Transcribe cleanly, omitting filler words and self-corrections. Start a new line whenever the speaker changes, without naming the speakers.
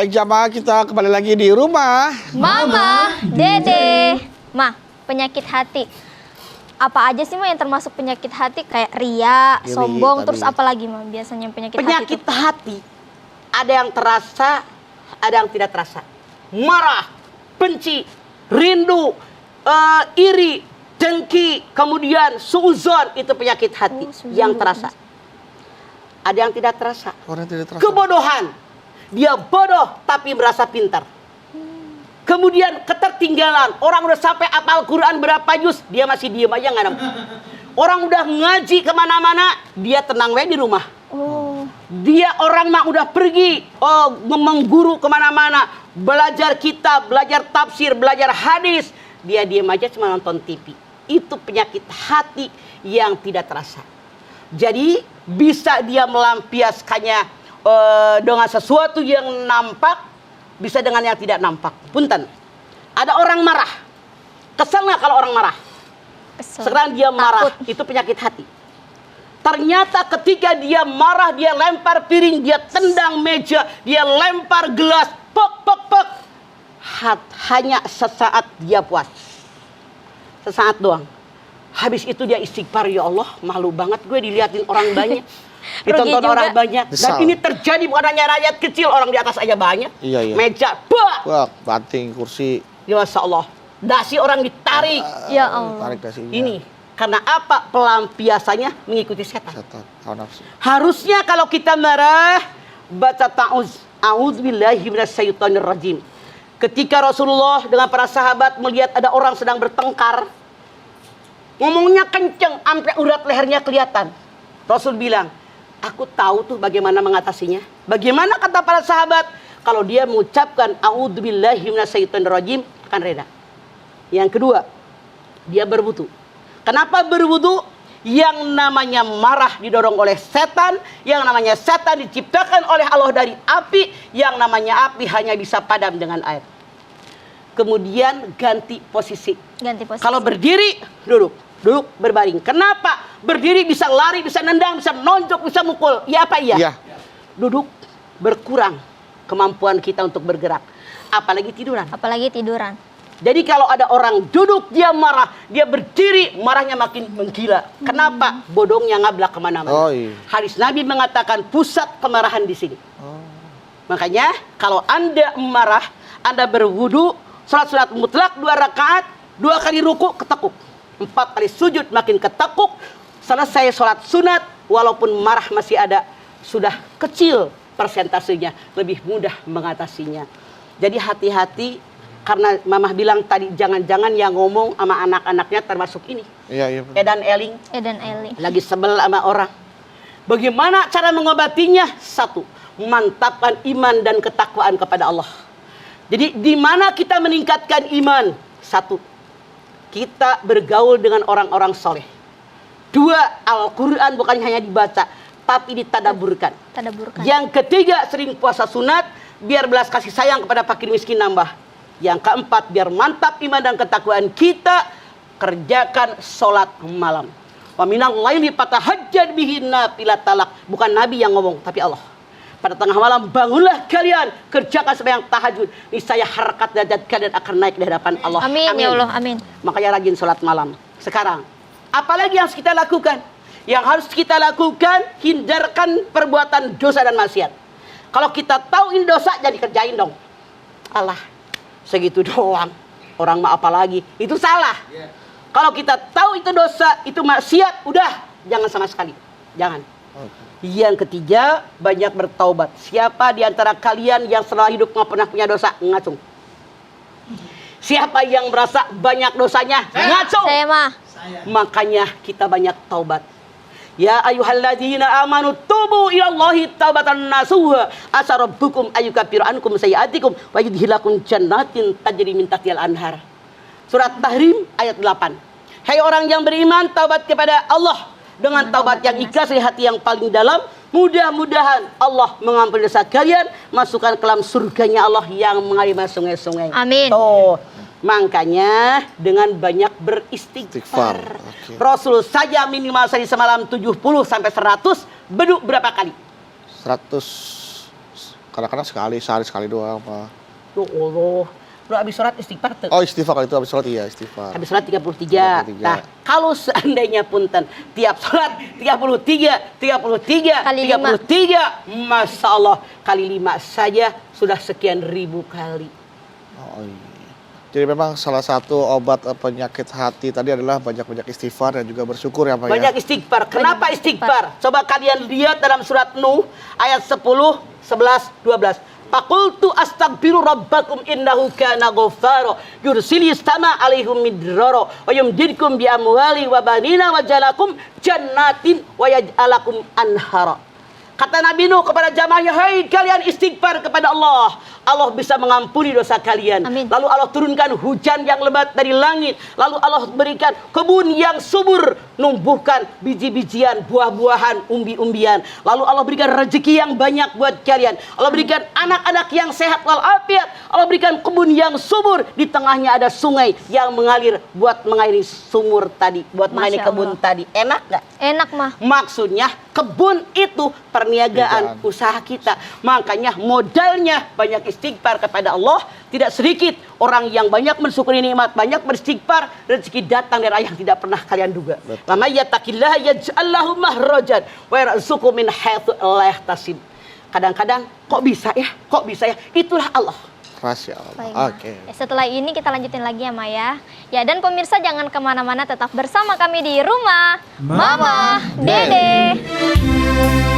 Baik jamaah, kita kembali lagi di rumah
Mama, Dede. Ma, penyakit hati. Apa aja sih Ma yang termasuk penyakit hati? Kayak ria,
Iri
sombong,
tadi.
terus apa lagi Ma biasanya penyakit
Penyakit
hati?
hati, ada yang terasa, ada yang tidak terasa. Marah, benci, rindu, iri, dengki, kemudian suuzon, itu penyakit hati
Suuzon
yang
bukan.
terasa. Ada yang tidak terasa.
Orang tidak terasa.
Kebodohan, dia bodoh tapi merasa pintar. Kemudian ketertinggalan, orang udah sampai apal Quran berapa juz, dia masih diem aja nggak nemu. Orang udah ngaji kemana-mana, dia tenang wae di rumah.
Oh,
Dia orang mah udah pergi mengguru kemana-mana, belajar kitab, belajar tafsir, belajar hadis, dia diem aja cuma nonton TV. Itu penyakit hati yang tidak terasa. Jadi bisa dia melampiaskannya dengan sesuatu yang nampak, bisa dengan yang tidak nampak. Punten, ada orang marah, kesel nggak kalau orang marah?
kesel.
Sekarang dia marah,
Takut.
itu penyakit hati. Ternyata ketika dia marah, dia lempar piring, dia tendang meja, dia lempar gelas, pok pok pok. Hanya sesaat dia puas, sesaat doang. Habis itu dia istighfar, ya Allah, malu banget gue diliatin orang banyak, ditonton
juga.
orang banyak. Dan
Besar.
ini terjadi bukan hanya rakyat kecil, orang di atas aja banyak.
Iya, iya.
Meja, bah,
Wah, banting, kursi.
ya Masya Allah, dasi orang ditarik.
Ya Allah.
Tarik dasinya.
Ini karena apa? Pelampiasannya mengikuti setan.
Setan, hawa nafsu.
Harusnya kalau kita marah baca ta'uz, a'udzubillahi minasyaitonirrajim. Ketika Rasulullah dengan para sahabat melihat ada orang sedang bertengkar, ngomongnya kenceng sampai urat lehernya kelihatan. Rasul bilang, aku tahu tuh bagaimana mengatasinya. Bagaimana kata para sahabat? Kalau dia mengucapkan a'udzubillahi minasyaitonirrajim akan reda. Yang kedua, dia berwudu. Kenapa berwudu? Yang namanya marah didorong oleh setan, yang namanya setan diciptakan oleh Allah dari api, yang namanya api hanya bisa padam dengan air. Kemudian ganti posisi.
Ganti posisi.
Kalau berdiri, duduk. Duduk, berbaring. Kenapa? Berdiri bisa lari, bisa nendang, bisa nonjok, bisa mukul. Iya apa iya?
Iya.
Duduk, berkurang kemampuan kita untuk bergerak. Apalagi tiduran.
Apalagi tiduran.
Jadi kalau ada orang duduk, dia marah, dia berdiri, marahnya makin menggila. Kenapa? Bodongnya ngablak kemana-mana.
Oh, iya.
Hadis Nabi mengatakan pusat kemarahan di sini.
Oh.
Makanya kalau Anda marah, Anda berwudu, salat mutlak 2 rakaat, 2 kali ruku ketekuk, 4 kali sujud makin ketekuk, selesai sholat sunat, walaupun marah masih ada, sudah kecil persentasenya, lebih mudah mengatasinya. Jadi hati-hati, karena Mamah bilang tadi jangan-jangan yang ngomong sama anak-anaknya termasuk ini,
Iya, iya. betul.
Edan Eling,
Edan Eli.
lagi sebel sama orang. Bagaimana cara mengobatinya? 1, mantapkan iman dan ketakwaan kepada Allah. Jadi di mana kita meningkatkan iman? 1, kita bergaul dengan orang-orang soleh. 2, Al-Quran bukan hanya dibaca, tapi ditadaburkan.
Tadaburkan.
Yang ketiga, sering puasa sunat, biar belas kasih sayang kepada fakir miskin nambah. Yang keempat, biar mantap iman dan ketakwaan kita, kerjakan sholat malam. Wa minal laili fatahajjad bihi nafilat talak. Bukan Nabi yang ngomong, tapi Allah. Pada tengah malam bangunlah kalian, kerjakan sembahyang tahajud. Niscaya harkat derajat kalian akan naik di hadapan Allah.
Amin, ya Allah, amin.
Makanya rajin sholat malam. Sekarang, apalagi yang harus kita lakukan? Yang harus kita lakukan, hindarkan perbuatan dosa dan maksiat. Kalau kita tahu ini dosa, jadi kerjain dong. Allah, segitu doang. Orang mah apa lagi? Itu salah. Kalau kita tahu itu dosa, itu maksiat, udah, jangan sama sekali. Jangan. Yang ketiga, banyak bertaubat. Siapa di antara kalian yang selama hidup nggak pernah punya dosa? Ngacung. Siapa yang merasa banyak dosanya? Ngacung.
Saya mah.
Makanya kita banyak taubat. Ya ayyuhalladzina amanu tubu ilallahi taubatan nasuha asa rabbukum ayyukaffiru ankum sayiatikum wa yudkhilakum jannatin tajri min tahtihal anhar. Surat Tahrim ayat 8. Hai orang yang beriman, taubat kepada Allah dengan taubat yang ikhlas dari hati yang paling dalam. Mudah-mudahan Allah mengampuni dosa kalian, masukkan ke dalam surganya Allah yang mengalir sungai-sungai.
Amin.
Tuh. Makanya dengan banyak beristighfar.
Oke.
Rasul saja minimal sehari semalam 70 sampai 100, beduk berapa kali?
100 Kadang-kadang sehari sekali doang, Pak.
Ya Allah. Lu habis sholat istighfar tuh.
Oh, istighfar kalau itu habis sholat iya, istighfar.
Habis sholat 33.
33.
Nah, kalau seandainya punten tiap sholat 33,
Kali
33, Masya Allah, kali 5 saja sudah sekian ribu kali.
Oh iya. Jadi memang salah satu obat penyakit hati tadi adalah banyak-banyak istighfar dan juga bersyukur ya Pak ya.
Banyak istighfar. Kenapa istighfar? Coba kalian lihat dalam surat Nuh ayat 10, 11, 12. Faqultu astaghfiru rabbakum innahu kana ghaffara yursilis sama alaihim midrara wa yumdidkum bi amwali wa banina wa jalakum jannatin wa yaj'alakum anhara. Kata Nabi Nuh kepada jamaahnya, "Hai kalian istighfar kepada Allah. Allah bisa mengampuni dosa kalian."
Amin.
Lalu Allah turunkan hujan yang lebat dari langit. Lalu Allah berikan kebun yang subur, numbuhkan biji-bijian, buah-buahan, umbi-umbian. Lalu Allah berikan rezeki yang banyak buat kalian. Allah berikan anak-anak yang sehat walafiat. Allah berikan kebun yang subur, di tengahnya ada sungai yang mengalir buat mengairi sumur tadi, buat mengairi
Masya
kebun
Allah.
tadi. Enak nggak?
Enak mah.
Maksudnya kebun itu perniagaan usaha kita. Makanya modalnya banyak istighfar kepada Allah. Tidak sedikit orang yang banyak mensyukuri nikmat, banyak beristighfar, rezeki datang dari arah yang tidak pernah kalian duga. Wa may yattaqillaha yaj'al lahu mahrajan wa yarzuqhu min haitsu la yahtasib. Kadang-kadang kok bisa ya? Kok bisa ya? Itulah Allah.
Masya Allah.
Baik, Ma.
Oke.
Setelah ini kita lanjutin lagi ya Maya. Ya dan pemirsa jangan kemana-mana, tetap bersama kami di rumah Mama Dede.